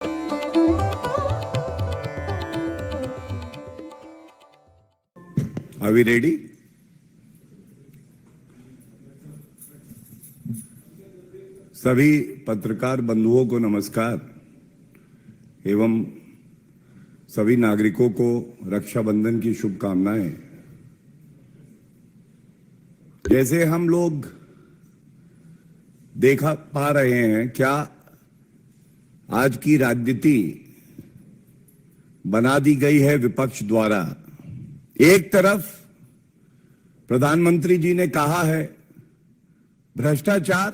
Are we ready? सभी पत्रकार बंधुओं को नमस्कार एवं सभी नागरिकों को रक्षाबंधन की शुभकामनाएं। जैसे हम लोग देखा पा रहे हैं, क्या आज की राजनीति बना दी गई है विपक्ष द्वारा। एक तरफ प्रधानमंत्री जी ने कहा है भ्रष्टाचार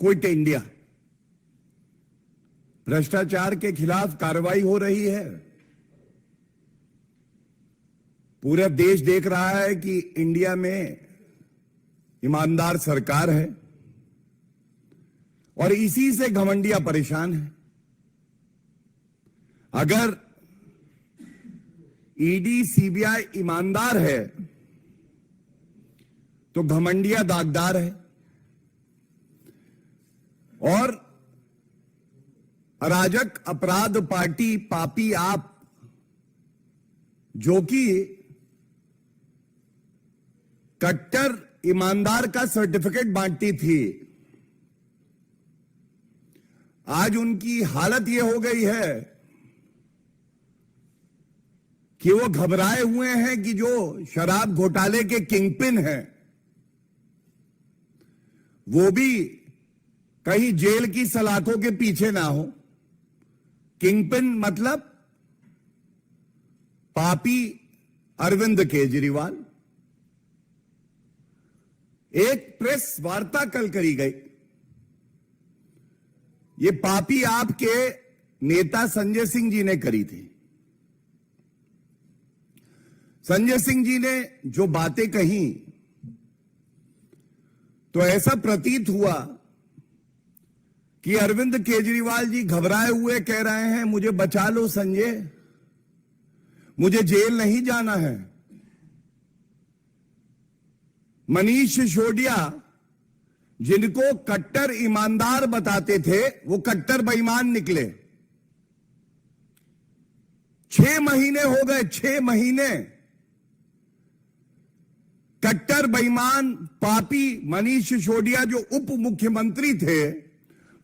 क्विट इंडिया, भ्रष्टाचार के खिलाफ कार्रवाई हो रही है। पूरा देश देख रहा है कि इंडिया में ईमानदार सरकार है और इसी से घमंडिया परेशान है। अगर ईडी सीबीआई ईमानदार है तो घमंडिया दागदार है और अराजक अपराध पार्टी पापी आप, जो कि कट्टर ईमानदार का सर्टिफिकेट बांटती थी, आज उनकी हालत यह हो गई है कि वो घबराए हुए हैं कि जो शराब घोटाले के किंगपिन हैं वो भी कहीं जेल की सलाखों के पीछे ना हो। किंगपिन मतलब पापी अरविंद केजरीवाल। एक प्रेस वार्ता कल करी गई, ये पापी आपके नेता संजय सिंह जी ने करी थी। संजय सिंह जी ने जो बातें कही तो ऐसा प्रतीत हुआ कि अरविंद केजरीवाल जी घबराए हुए कह रहे हैं मुझे बचा लो संजय, मुझे जेल नहीं जाना है। मनीष सिसोदिया जिनको कट्टर ईमानदार बताते थे वो कट्टर बेईमान निकले। 6 महीने हो गए, 6 महीने कट्टर बेईमान पापी मनीष सिसोदिया जो उप मुख्यमंत्री थे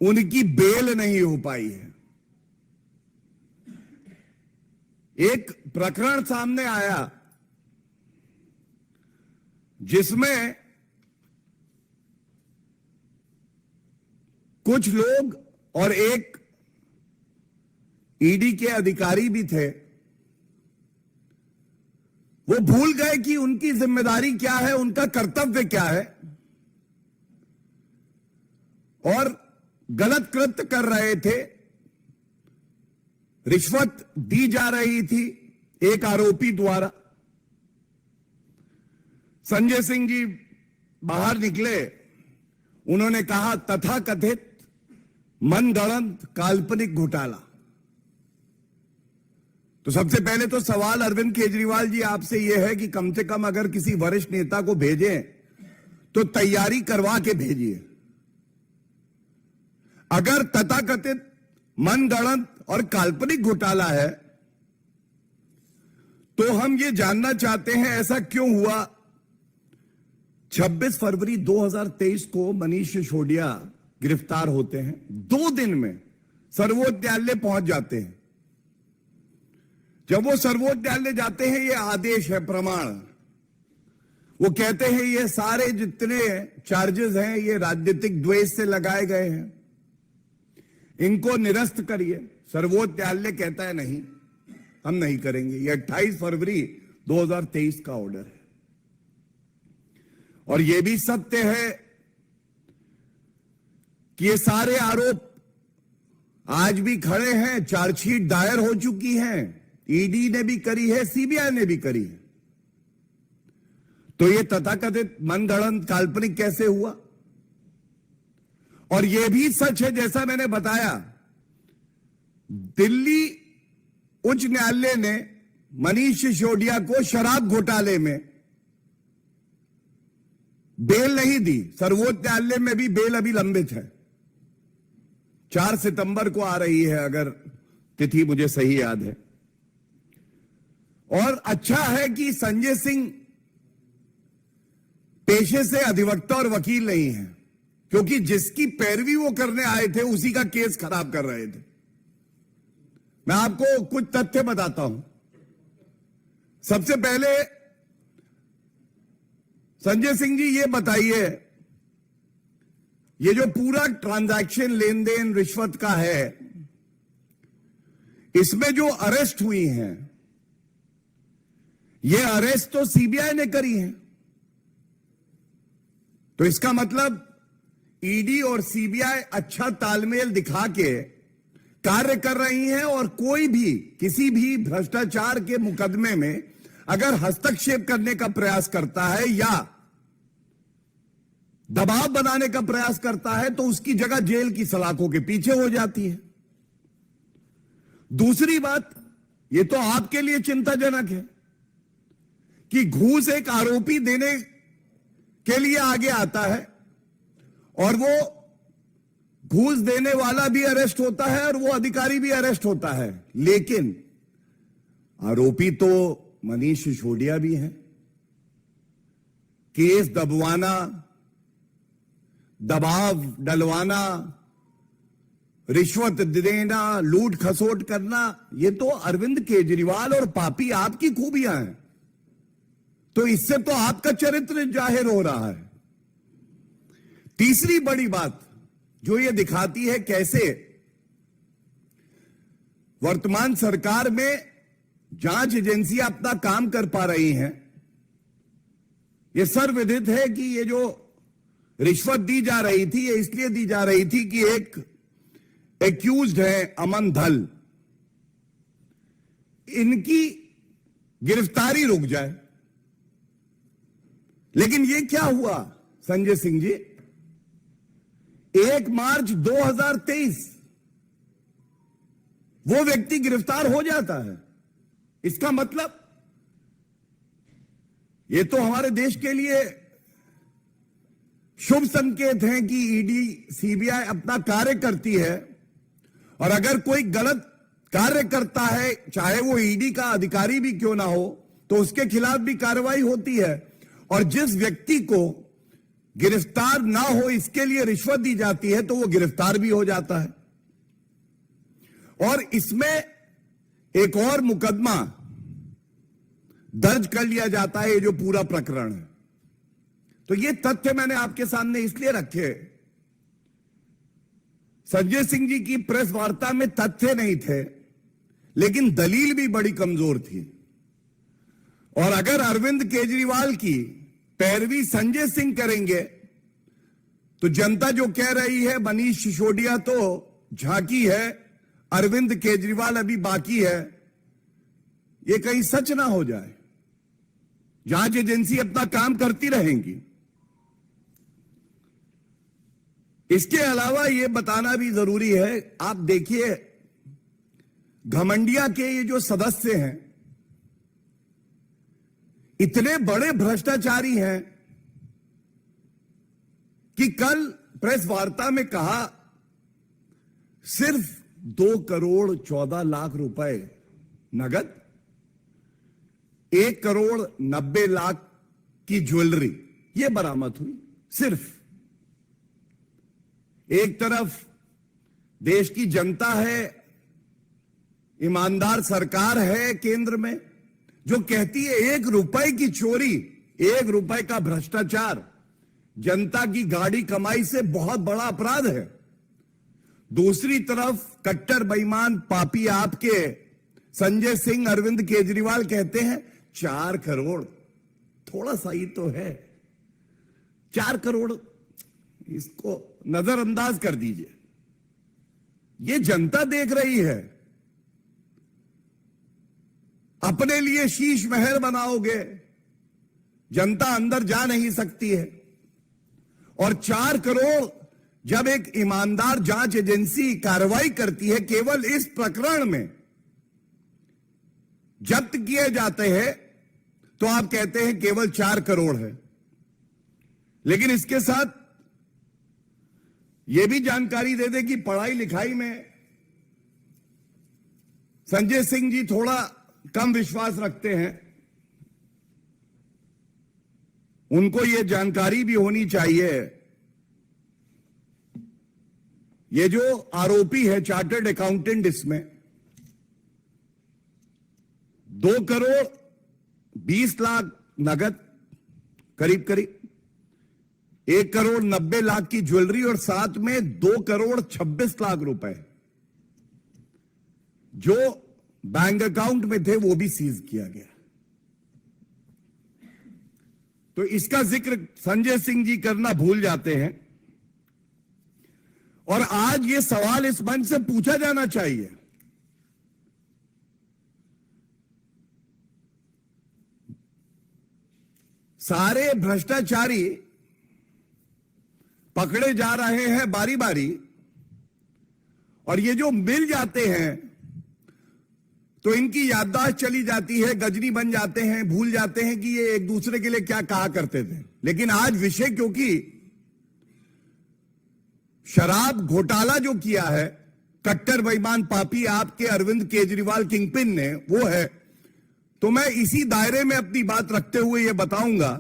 उनकी बेल नहीं हो पाई है। एक प्रकरण सामने आया जिसमें कुछ लोग और एक ईडी के अधिकारी भी थे, वो भूल गए कि उनकी जिम्मेदारी क्या है, उनका कर्तव्य क्या है और गलत कृत्य कर रहे थे। रिश्वत दी जा रही थी एक आरोपी द्वारा। संजय सिंह जी बाहर निकले, उन्होंने कहा तथाकथित मनगढ़ंत काल्पनिक घोटाला। तो सबसे पहले तो सवाल अरविंद केजरीवाल जी आपसे यह है कि कम से कम अगर किसी वरिष्ठ नेता को भेजें तो तैयारी करवा के भेजिए। अगर तथाकथित मनगढ़ंत और काल्पनिक घोटाला है तो हम ये जानना चाहते हैं ऐसा क्यों हुआ। 26 फरवरी 2023 को मनीष सिसोदिया गिरफ्तार होते हैं, 2 दिन में सर्वोच्च न्यायालय पहुंच जाते हैं। जब वो सर्वोच्च न्यायालय जाते हैं, ये आदेश है, प्रमाण, वो कहते हैं ये सारे जितने चार्जेस हैं ये राजनीतिक द्वेष से लगाए गए हैं, इनको निरस्त करिए। सर्वोच्च न्यायालय कहता है नहीं, हम नहीं करेंगे। ये 28 फरवरी 2023 का ऑर्डर है। और यह भी सत्य है कि ये सारे आरोप आज भी खड़े हैं, चार्जशीट दायर हो चुकी है, ईडी ने भी करी है, सीबीआई ने भी करी है। तो ये तथाकथित मनगढ़ंत काल्पनिक कैसे हुआ। और यह भी सच है जैसा मैंने बताया, दिल्ली उच्च न्यायालय ने मनीष सिसोदिया को शराब घोटाले में बेल नहीं दी। सर्वोच्च न्यायालय में भी बेल अभी लंबित है। 4 सितंबर को आ रही है, अगर तिथि मुझे सही याद है। और अच्छा है कि संजय सिंह पेशे से अधिवक्ता और वकील नहीं है, क्योंकि जिसकी पैरवी वो करने आए थे उसी का केस खराब कर रहे थे। मैं आपको कुछ तथ्य बताता हूं। सबसे पहले संजय सिंह जी ये बताइए, ये जो पूरा ट्रांजैक्शन लेन देन रिश्वत का है, इसमें जो अरेस्ट हुई हैं, ये अरेस्ट तो सीबीआई ने करी है। तो इसका मतलब ईडी और सीबीआई अच्छा तालमेल दिखा के कार्य कर रही हैं, और कोई भी किसी भी भ्रष्टाचार के मुकदमे में अगर हस्तक्षेप करने का प्रयास करता है या दबाव बनाने का प्रयास करता है तो उसकी जगह जेल की सलाखों के पीछे हो जाती है। दूसरी बात, यह तो आपके लिए चिंताजनक है कि घूस एक आरोपी देने के लिए आगे आता है और वो घूस देने वाला भी अरेस्ट होता है और वो अधिकारी भी अरेस्ट होता है, लेकिन आरोपी तो मनीष सिसोदिया भी है। केस दबवाना, दबाव डलवाना, रिश्वत देना, लूट खसोट करना, ये तो अरविंद केजरीवाल और पापी आपकी खूबियां हैं। तो इससे तो आपका चरित्र जाहिर हो रहा है। तीसरी बड़ी बात जो ये दिखाती है कैसे वर्तमान सरकार में जांच एजेंसियां अपना काम कर पा रही हैं, यह सर्वविदित है कि ये जो रिश्वत दी जा रही थी, ये इसलिए दी जा रही थी कि एक एक्यूज्ड है अमन धल, इनकी गिरफ्तारी रुक जाए। लेकिन ये क्या हुआ संजय सिंह जी, 1 मार्च 2023 वो व्यक्ति गिरफ्तार हो जाता है। इसका मतलब ये तो हमारे देश के लिए शुभ संकेत है कि ईडी सीबीआई अपना कार्य करती है, और अगर कोई गलत कार्य करता है, चाहे वो ईडी का अधिकारी भी क्यों ना हो, तो उसके खिलाफ भी कार्रवाई होती है। और जिस व्यक्ति को गिरफ्तार ना हो इसके लिए रिश्वत दी जाती है तो वो गिरफ्तार भी हो जाता है। और इसमें एक और मुकदमा दर्ज कर लिया जाता है, ये जो पूरा प्रकरण है। तो ये तथ्य मैंने आपके सामने इसलिए रखे, संजय सिंह जी की प्रेस वार्ता में तथ्य नहीं थे, लेकिन दलील भी बड़ी कमजोर थी। और अगर अरविंद केजरीवाल की पैरवी संजय सिंह करेंगे तो जनता जो कह रही है मनीष सिसोदिया तो झांकी है, अरविंद केजरीवाल अभी बाकी है, ये कहीं सच ना हो जाए। जांच एजेंसी अपना काम करती रहेंगी। इसके अलावा यह बताना भी जरूरी है, आप देखिए घमंडिया के ये जो सदस्य हैं इतने बड़े भ्रष्टाचारी हैं कि कल प्रेस वार्ता में कहा सिर्फ 2 करोड़ 14 लाख रुपए नगद, 1 करोड़ 90 लाख की ज्वेलरी यह बरामद हुई। सिर्फ एक तरफ देश की जनता है, ईमानदार सरकार है केंद्र में जो कहती है 1 रुपए की चोरी, 1 रुपए का भ्रष्टाचार जनता की गाड़ी कमाई से बहुत बड़ा अपराध है। दूसरी तरफ कट्टर बेईमान पापी आपके संजय सिंह, अरविंद केजरीवाल कहते हैं 4 करोड़, थोड़ा सा ही तो है, 4 करोड़ इसको नजरअंदाज कर दीजिए। ये जनता देख रही है। अपने लिए शीश महल बनाओगे, जनता अंदर जा नहीं सकती है। और 4 करोड़ जब एक ईमानदार जांच एजेंसी कार्रवाई करती है, केवल इस प्रकरण में जब्त किए जाते हैं, तो आप कहते हैं केवल 4 करोड़ है। लेकिन इसके साथ यह भी जानकारी दे दे कि पढ़ाई लिखाई में संजय सिंह जी थोड़ा कम विश्वास रखते हैं। उनको यह जानकारी भी होनी चाहिए, ये जो आरोपी है चार्टर्ड अकाउंटेंट, इसमें 2 करोड़ 20 लाख नगद, करीब करीब 1 करोड़ 90 लाख की ज्वेलरी और साथ में 2 करोड़ 26 लाख रुपए जो बैंक अकाउंट में थे वो भी सीज किया गया। तो इसका जिक्र संजय सिंह जी करना भूल जाते हैं और आज ये सवाल इस मंच से पूछा जाना चाहिए। सारे भ्रष्टाचारी पकड़े जा रहे हैं बारी बारी और ये जो मिल जाते हैं तो इनकी याददाश्त चली जाती है, गजनी बन जाते हैं, भूल जाते हैं कि ये एक दूसरे के लिए क्या कहा करते थे। लेकिन आज विषय क्योंकि शराब घोटाला जो किया है कट्टर बेईमान पापी आपके अरविंद केजरीवाल किंगपिन ने, वो है, तो मैं इसी दायरे में अपनी बात रखते हुए यह बताऊंगा,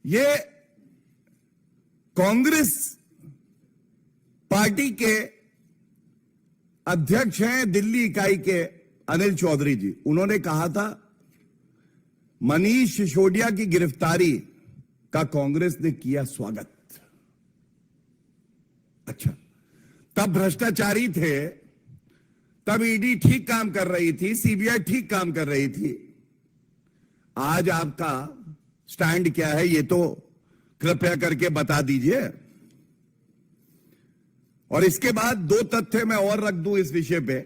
ये कांग्रेस पार्टी के अध्यक्ष हैं दिल्ली इकाई के अनिल चौधरी जी। उन्होंने कहा था मनीष सिसोदिया की गिरफ्तारी का कांग्रेस ने किया स्वागत। अच्छा, तब भ्रष्टाचारी थे, तब ईडी ठीक काम कर रही थी, सीबीआई ठीक काम कर रही थी। आज आपका स्टैंड क्या है ये तो कृपया करके बता दीजिए। और इसके बाद 2 तथ्य मैं और रख दूं इस विषय पे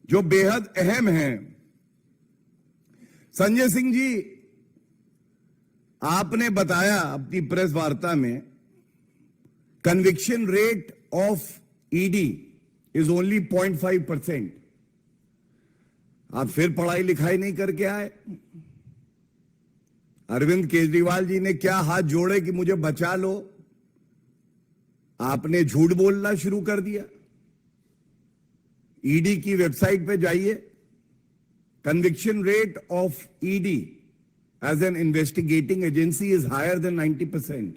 जो बेहद अहम हैं। संजय सिंह जी, आपने बताया अपनी प्रेस वार्ता में conviction rate of ED is only 0.5%। आप फिर पढ़ाई लिखाई नहीं करके आए। अरविंद केजरीवाल जी ने क्या हाथ जोड़े कि मुझे बचा लो, आपने झूठ बोलना शुरू कर दिया। ईडी की वेबसाइट पे जाइए, conviction rate of ED as an investigating agency is higher than 90%,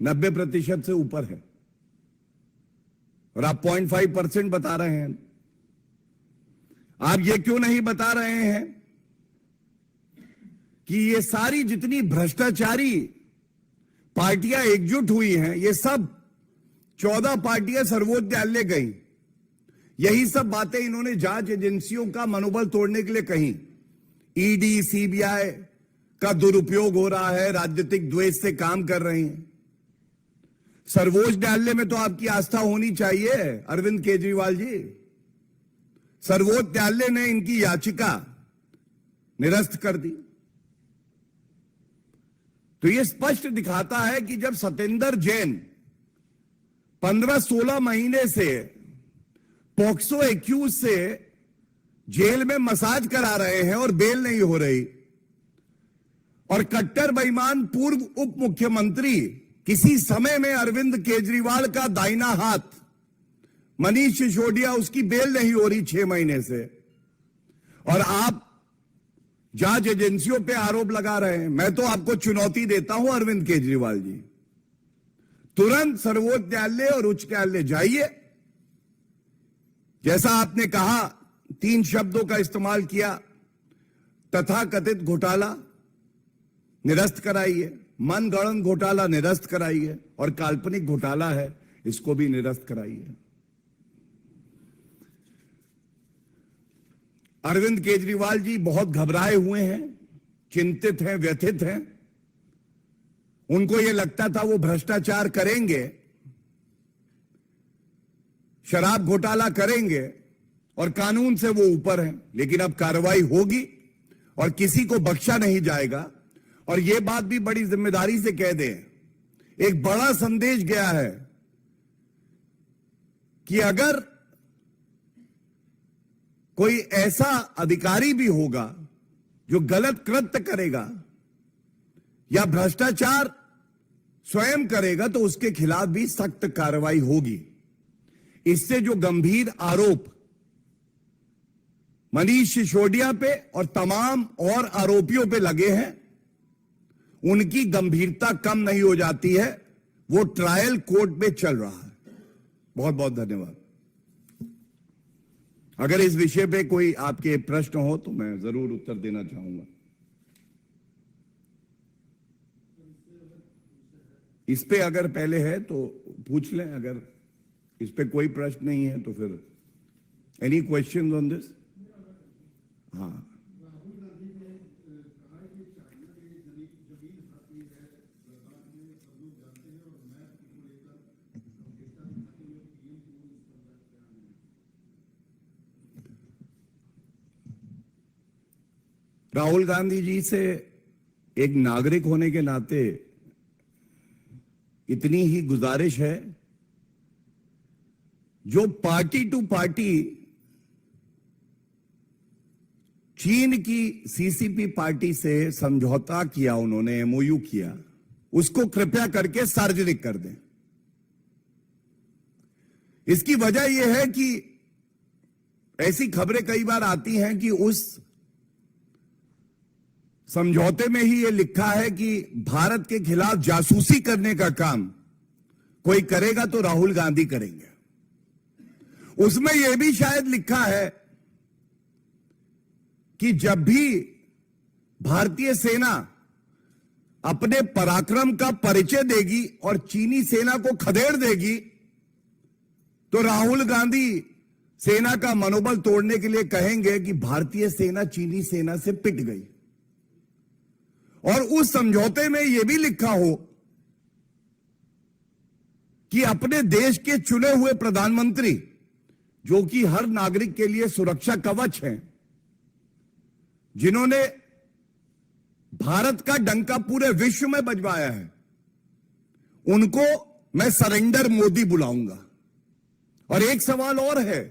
90% से ऊपर है और आप 0.5% बता रहे हैं। आप ये क्यों नहीं बता रहे हैं कि ये सारी जितनी भ्रष्टाचारी पार्टियां एकजुट हुई हैं, ये सब 14 पार्टियां सर्वोच्च न्यायालय गई, यही सब बातें इन्होंने जांच एजेंसियों का मनोबल तोड़ने के लिए कही। ईडी सीबीआई का दुरुपयोग हो रहा है, राजनीतिक द्वेष से काम कर रही हैं। सर्वोच्च न्यायालय में तो आपकी आस्था होनी चाहिए अरविंद केजरीवाल जी। सर्वोच्च न्यायालय ने इनकी याचिका निरस्त कर दी। तो यह स्पष्ट दिखाता है कि जब सत्येंद्र जैन 15-16 महीने से पॉक्सो एक्यूज से जेल में मसाज करा रहे हैं और बेल नहीं हो रही, और कट्टर बेईमान पूर्व उप मुख्यमंत्री किसी समय में अरविंद केजरीवाल का दाहिना हाथ मनीष सिसोदिया, उसकी बेल नहीं हो रही 6 महीने से, और आप जांच एजेंसियों पे आरोप लगा रहे हैं। मैं तो आपको चुनौती देता हूं अरविंद केजरीवाल जी, तुरंत सर्वोच्च न्यायालय और उच्च न्यायालय जाइए। जैसा आपने कहा, 3 शब्दों का इस्तेमाल किया, तथाकथित घोटाला निरस्त कराइए, मनगढ़ंत घोटाला निरस्त कराइए, और काल्पनिक घोटाला है इसको भी निरस्त कराइए। अरविंद केजरीवाल जी बहुत घबराए हुए हैं, चिंतित हैं, व्यथित हैं। उनको यह लगता था वो भ्रष्टाचार करेंगे, शराब घोटाला करेंगे और कानून से वो ऊपर हैं, लेकिन अब कार्रवाई होगी और किसी को बख्शा नहीं जाएगा। और यह बात भी बड़ी जिम्मेदारी से कह दें, एक बड़ा संदेश गया है कि अगर कोई ऐसा अधिकारी भी होगा जो गलत कृत्य करेगा या भ्रष्टाचार स्वयं करेगा तो उसके खिलाफ भी सख्त कार्रवाई होगी। इससे जो गंभीर आरोप मनीष सिसोदिया पे और तमाम और आरोपियों पे लगे हैं, उनकी गंभीरता कम नहीं हो जाती है। वो ट्रायल कोर्ट में चल रहा है। बहुत बहुत धन्यवाद। अगर इस विषय पे कोई आपके प्रश्न हो तो मैं जरूर उत्तर देना चाहूंगा। इस पे अगर पहले है तो पूछ लें, अगर इस पे कोई प्रश्न नहीं है तो फिर एनी क्वेश्चन ऑन दिस? हाँ, राहुल गांधी जी से एक नागरिक होने के नाते इतनी ही गुजारिश है, जो पार्टी टू पार्टी चीन की सीसीपी पार्टी से समझौता किया, उन्होंने एमओयू किया, उसको कृपया करके सार्वजनिक कर दें। इसकी वजह यह है कि ऐसी खबरें कई बार आती हैं कि उस समझौते में ही यह लिखा है कि भारत के खिलाफ जासूसी करने का काम कोई करेगा तो राहुल गांधी करेंगे। उसमें यह भी शायद लिखा है कि जब भी भारतीय सेना अपने पराक्रम का परिचय देगी और चीनी सेना को खदेड़ देगी तो राहुल गांधी सेना का मनोबल तोड़ने के लिए कहेंगे कि भारतीय सेना चीनी सेना से पिट गई। और उस समझौते में यह भी लिखा हो कि अपने देश के चुने हुए प्रधानमंत्री, जो कि हर नागरिक के लिए सुरक्षा कवच हैं, जिन्होंने भारत का डंका पूरे विश्व में बजवाया है, उनको मैं सरेंडर मोदी बुलाऊंगा। और एक सवाल और है,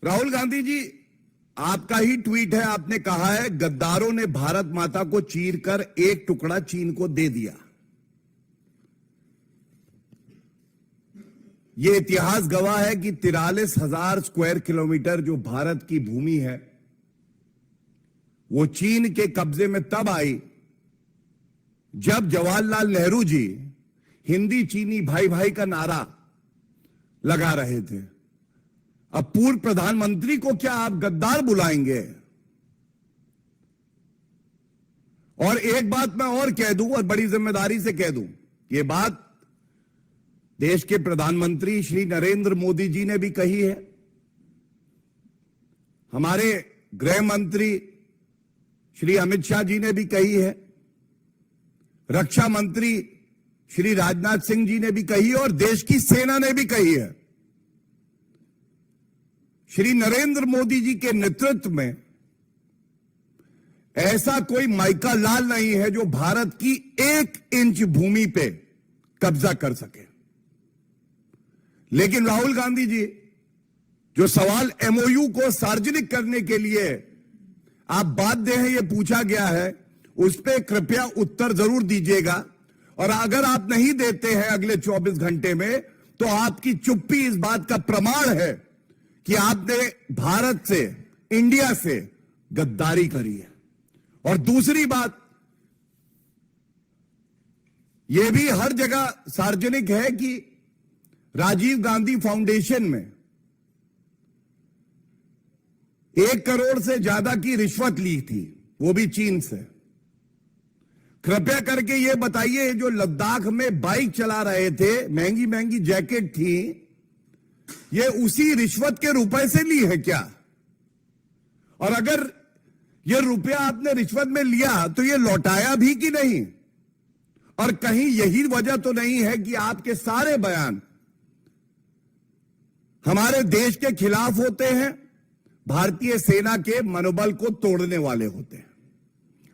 राहुल गांधी जी, आपका ही ट्वीट है, आपने कहा है गद्दारों ने भारत माता को चीरकर एक टुकड़ा चीन को दे दिया। यह इतिहास गवाह है कि 43,000 स्क्वायर किलोमीटर जो भारत की भूमि है वो चीन के कब्जे में तब आई जब जवाहरलाल नेहरू जी हिंदी चीनी भाई भाई का नारा लगा रहे थे। अब पूर्व प्रधानमंत्री को क्या आप गद्दार बुलाएंगे? और एक बात मैं और कह दूं, और बड़ी जिम्मेदारी से कह दूं, यह बात देश के प्रधानमंत्री श्री नरेंद्र मोदी जी ने भी कही है, हमारे गृह मंत्री श्री अमित शाह जी ने भी कही है, रक्षा मंत्री श्री राजनाथ सिंह जी ने भी कही है और देश की सेना ने भी कही है। श्री नरेंद्र मोदी जी के नेतृत्व में ऐसा कोई माइका लाल नहीं है जो भारत की 1 इंच भूमि पे कब्जा कर सके। लेकिन राहुल गांधी जी, जो सवाल एमओयू को सार्वजनिक करने के लिए आप बाध्य हैं, यह पूछा गया है, उस पर कृपया उत्तर जरूर दीजिएगा। और अगर आप नहीं देते हैं अगले 24 घंटे में, तो आपकी चुप्पी इस बात का प्रमाण है कि आपने भारत से, इंडिया से गद्दारी करी है। और दूसरी बात, यह भी हर जगह सार्वजनिक है कि राजीव गांधी फाउंडेशन में 1 करोड़ से ज्यादा की रिश्वत ली थी, वो भी चीन से। कृपया करके यह बताइए, जो लद्दाख में बाइक चला रहे थे, महंगी महंगी जैकेट थी, ये उसी रिश्वत के रुपए से ली है क्या? और अगर ये रुपया आपने रिश्वत में लिया तो ये लौटाया भी कि नहीं? और कहीं यही वजह तो नहीं है कि आपके सारे बयान हमारे देश के खिलाफ होते हैं, भारतीय सेना के मनोबल को तोड़ने वाले होते हैं?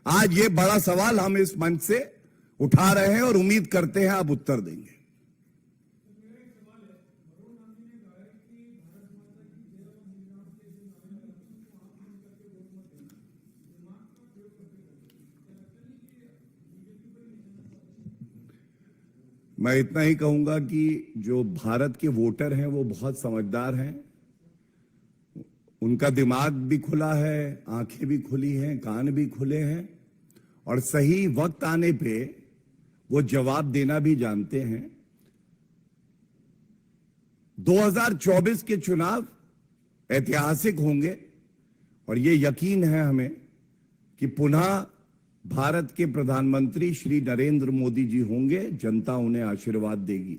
आज ये बड़ा सवाल हम इस मंच से उठा रहे हैं और उम्मीद करते हैं आप उत्तर देंगे। मैं इतना ही कहूंगा कि जो भारत के वोटर हैं वो बहुत समझदार हैं, उनका दिमाग भी खुला है, आंखें भी खुली हैं, कान भी खुले हैं और सही वक्त आने पे वो जवाब देना भी जानते हैं। 2024 के चुनाव ऐतिहासिक होंगे और ये यकीन है हमें कि पुनः भारत के प्रधानमंत्री श्री नरेंद्र मोदी जी होंगे, जनता उन्हें आशीर्वाद देगी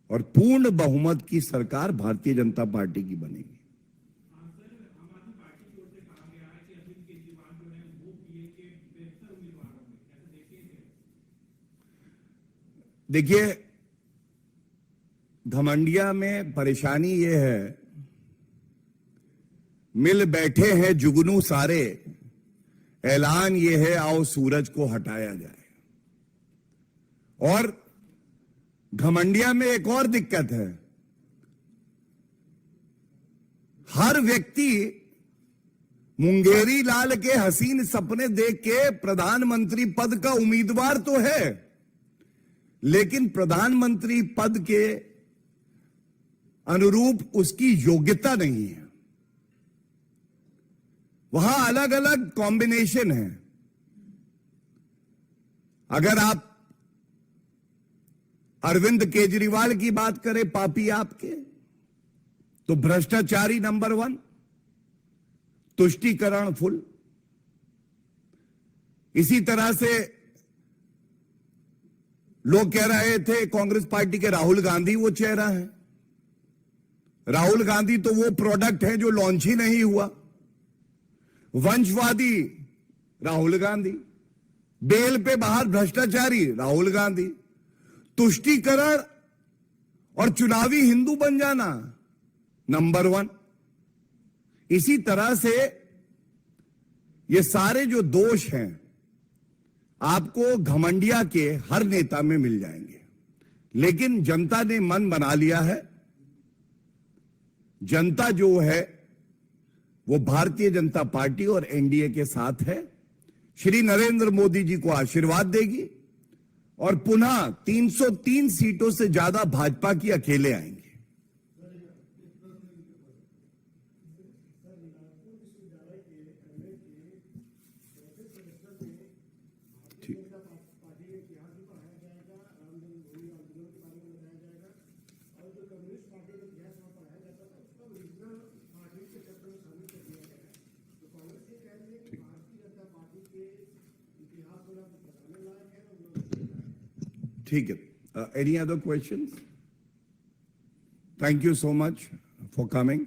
और पूर्ण बहुमत की सरकार भारतीय जनता पार्टी की बनेगी। देखिए, घमंडिया में परेशानी ये है, मिल बैठे हैं जुगनू सारे, ऐलान ये है आओ सूरज को हटाया जाए। और घमंडिया में एक और दिक्कत है, हर व्यक्ति मुंगेरी लाल के हसीन सपने देख के प्रधानमंत्री पद का उम्मीदवार तो है, लेकिन प्रधानमंत्री पद के अनुरूप उसकी योग्यता नहीं है। वहां अलग अलग कॉम्बिनेशन है। अगर आप अरविंद केजरीवाल की बात करें, पापी आपके, तो भ्रष्टाचारी नंबर 1, तुष्टीकरण फुल। इसी तरह से लोग कह रहे थे कांग्रेस पार्टी के राहुल गांधी वो चेहरा है। राहुल गांधी तो वो प्रोडक्ट है जो लॉन्च ही नहीं हुआ। वंशवादी राहुल गांधी, बेल पे बाहर भ्रष्टाचारी राहुल गांधी, तुष्टीकरण और चुनावी हिंदू बन जाना नंबर 1। इसी तरह से ये सारे जो दोष हैं आपको घमंडिया के हर नेता में मिल जाएंगे, लेकिन जनता ने मन बना लिया है। जनता जो है वो भारतीय जनता पार्टी और एनडीए के साथ है, श्री नरेंद्र मोदी जी को आशीर्वाद देगी और पुनः 303 सीटों से ज्यादा भाजपा की अकेले आएंगे। ठीक है, any other questions? Thank you so much for coming.